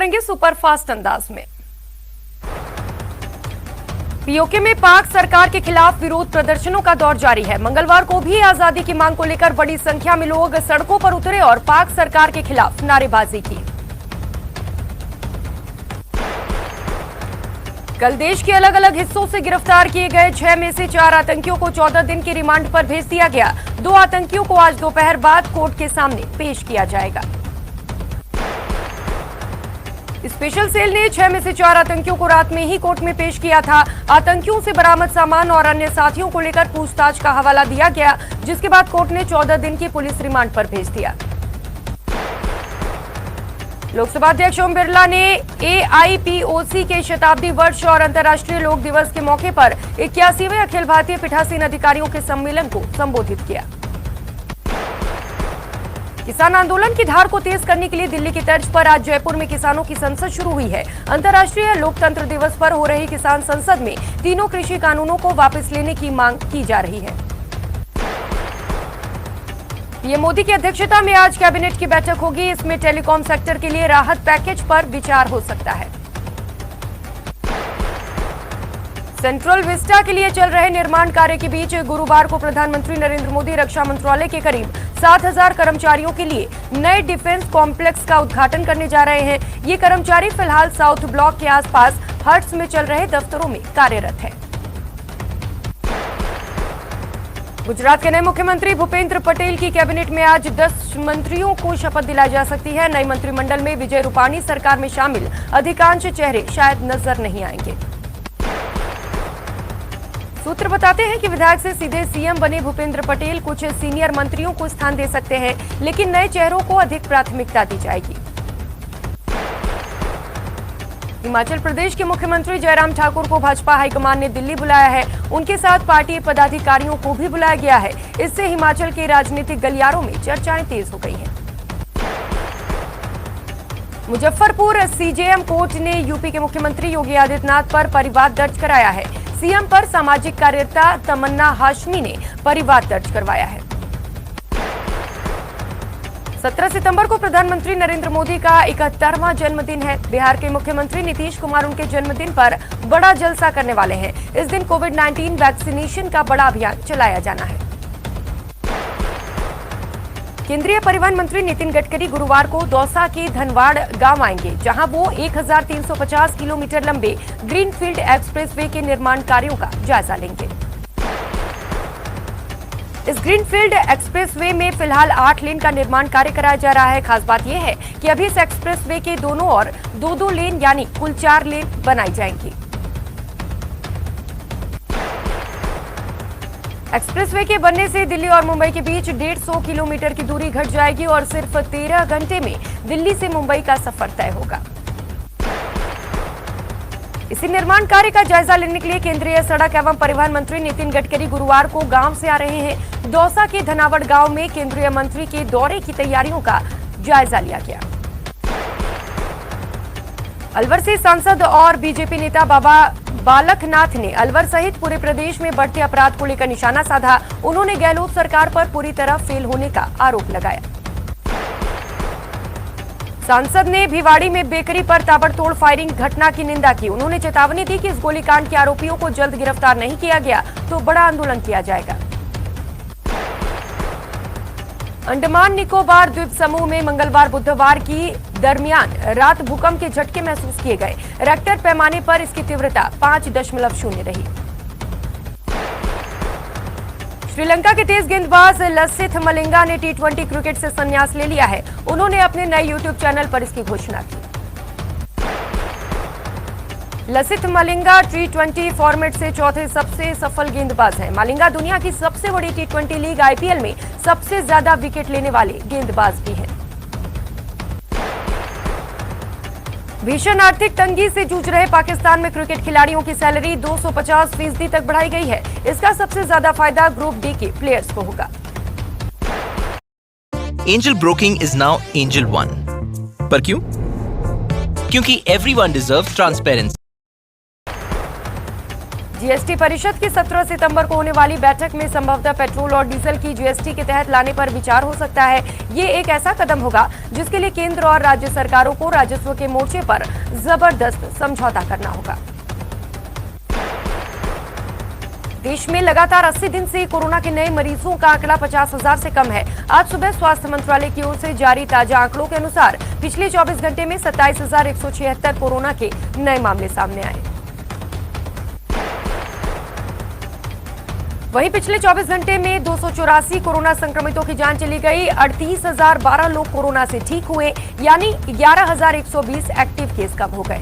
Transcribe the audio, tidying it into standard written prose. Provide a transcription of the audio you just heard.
करेंगे सुपरफास्ट अंदाज में। पीओके में पाक सरकार के खिलाफ विरोध प्रदर्शनों का दौर जारी है। मंगलवार को भी आजादी की मांग को लेकर बड़ी संख्या में लोग सड़कों पर उतरे और पाक सरकार के खिलाफ नारेबाजी की। कल देश के अलग अलग हिस्सों से गिरफ्तार किए गए 6 में से 4 आतंकियों को 14 दिन की रिमांड पर भेज दिया गया। 2 आतंकियों को आज दोपहर बाद कोर्ट के सामने पेश किया जाएगा। स्पेशल सेल ने 6 में से 4 आतंकियों को रात में ही कोर्ट में पेश किया था। आतंकियों से बरामद सामान और अन्य साथियों को लेकर पूछताछ का हवाला दिया गया, जिसके बाद कोर्ट ने 14 दिन की पुलिस रिमांड पर भेज दिया। लोकसभा अध्यक्ष ओम बिरला ने एआईपीओसी के शताब्दी वर्ष और अंतर्राष्ट्रीय लोक दिवस के मौके पर 81वें अखिल भारतीय पीठासीन अधिकारियों के सम्मेलन को संबोधित किया। किसान आंदोलन की धार को तेज करने के लिए दिल्ली की तर्ज पर आज जयपुर में किसानों की संसद शुरू हुई है। अंतर्राष्ट्रीय लोकतंत्र दिवस पर हो रही किसान संसद में तीनों कृषि कानूनों को वापस लेने की मांग की जा रही है। पीएम मोदी की अध्यक्षता में आज कैबिनेट की बैठक होगी। इसमें टेलीकॉम सेक्टर के लिए राहत पैकेज पर विचार हो सकता है। सेंट्रल विस्टा के लिए चल रहे निर्माण कार्य के बीच गुरुवार को प्रधानमंत्री नरेंद्र मोदी रक्षा मंत्रालय के करीब 7,000 कर्मचारियों के लिए नए डिफेंस कॉम्प्लेक्स का उद्घाटन करने जा रहे हैं। ये कर्मचारी फिलहाल साउथ ब्लॉक के आसपास हट्स में चल रहे दफ्तरों में कार्यरत हैं। गुजरात के नए मुख्यमंत्री भूपेंद्र पटेल की कैबिनेट में आज 10 मंत्रियों को शपथ दिलाई जा सकती है। नए मंत्रिमंडल में विजय रूपाणी सरकार में शामिल अधिकांश चेहरे शायद नजर नहीं आएंगे। सूत्र बताते हैं कि विधायक से सीधे सीएम बने भूपेंद्र पटेल कुछ सीनियर मंत्रियों को स्थान दे सकते हैं, लेकिन नए चेहरों को अधिक प्राथमिकता दी जाएगी। हिमाचल प्रदेश के मुख्यमंत्री जयराम ठाकुर को भाजपा हाईकमान ने दिल्ली बुलाया है। उनके साथ पार्टी पदाधिकारियों को भी बुलाया गया है। इससे हिमाचल के राजनीतिक गलियारों में चर्चाएं तेज हो गई हैं। मुजफ्फरपुर सीजेएम कोर्ट ने यूपी के मुख्यमंत्री योगी आदित्यनाथ पर परिवाद दर्ज कराया है। सीएम पर सामाजिक कार्यकर्ता तमन्ना हाशमी ने परिवाद दर्ज करवाया है। 17 सितंबर को प्रधानमंत्री नरेंद्र मोदी का 71वां जन्मदिन है। बिहार के मुख्यमंत्री नीतीश कुमार उनके जन्मदिन पर बड़ा जलसा करने वाले हैं। इस दिन कोविड-19 वैक्सीनेशन का बड़ा अभियान चलाया जाना है। केंद्रीय परिवहन मंत्री नितिन गडकरी गुरुवार को दौसा के धनवाड़ गांव आएंगे, जहां वो 1350 किलोमीटर लंबे ग्रीनफील्ड एक्सप्रेसवे के निर्माण कार्यों का जायजा लेंगे। इस ग्रीनफील्ड एक्सप्रेसवे में फिलहाल 8 लेन का निर्माण कार्य कराया जा रहा है। खास बात यह है कि अभी इस एक्सप्रेसवे के दोनों ओर 2-2 लेन यानी कुल 4 लेन बनाई जाएंगी। एक्सप्रेसवे के बनने से दिल्ली और मुंबई के बीच 150 किलोमीटर की दूरी घट जाएगी और सिर्फ 13 घंटे में दिल्ली से मुंबई का सफर तय होगा। इसी निर्माण कार्य का जायजा लेने के लिए केंद्रीय सड़क एवं परिवहन मंत्री नितिन गडकरी गुरुवार को गांव से आ रहे हैं। दौसा के धनावड़ गांव में केंद्रीय मंत्री के दौरे की तैयारियों का जायजा लिया गया। अलवर से सांसद और बीजेपी नेता बाबा बालकनाथ ने अलवर सहित पूरे प्रदेश में बढ़ते अपराध को लेकर निशाना साधा। उन्होंने गहलोत सरकार पर पूरी तरह फेल होने का आरोप लगाया। सांसद ने भिवाड़ी में बेकरी पर ताबड़तोड़ फायरिंग घटना की निंदा की। उन्होंने चेतावनी दी कि इस गोलीकांड के आरोपियों को जल्द गिरफ्तार नहीं किया गया तो बड़ा आंदोलन किया जाएगा। अंडमान निकोबार द्वीप समूह में मंगलवार बुधवार की दरमियान रात भूकंप के झटके महसूस किए गए। रेक्टर पैमाने पर इसकी तीव्रता 5.0 रही। श्रीलंका के तेज गेंदबाज लसिथ मलिंगा ने T20 क्रिकेट से संन्यास ले लिया है। उन्होंने अपने नए यूट्यूब चैनल पर इसकी घोषणा की। लसिथ मलिंगा T20 फॉर्मेट से चौथे सबसे सफल गेंदबाज हैं। मलिंगा दुनिया की सबसे बड़ी T20 लीग IPL में सबसे ज्यादा विकेट लेने वाले गेंदबाज भी हैं। भीषण आर्थिक तंगी से जूझ रहे पाकिस्तान में क्रिकेट खिलाड़ियों की सैलरी 250% तक बढ़ाई गई है। इसका सबसे ज्यादा फायदा ग्रुप डी के प्लेयर्स को होगा। Angel broking is now angel one. पर क्यों? क्योंकि एवरीवन डिजर्व्स ट्रांसपेरेंसी। जीएसटी परिषद की 17 सितंबर को होने वाली बैठक में संभवतः पेट्रोल और डीजल की जीएसटी के तहत लाने पर विचार हो सकता है। ये एक ऐसा कदम होगा जिसके लिए केंद्र और राज्य सरकारों को राजस्व के मोर्चे पर जबरदस्त समझौता करना होगा। देश में लगातार 80 दिन से कोरोना के नए मरीजों का आंकड़ा 50,000 से कम है। आज सुबह स्वास्थ्य मंत्रालय की ओर से जारी ताजा आंकड़ों के अनुसार पिछले 24 घंटे में 27,176 कोरोना के नए मामले सामने आए। वहीं पिछले 24 घंटे में 284 कोरोना संक्रमितों की जान चली गई। 38,012 लोग कोरोना से ठीक हुए, यानी 11,120 एक्टिव केस कम हो गए।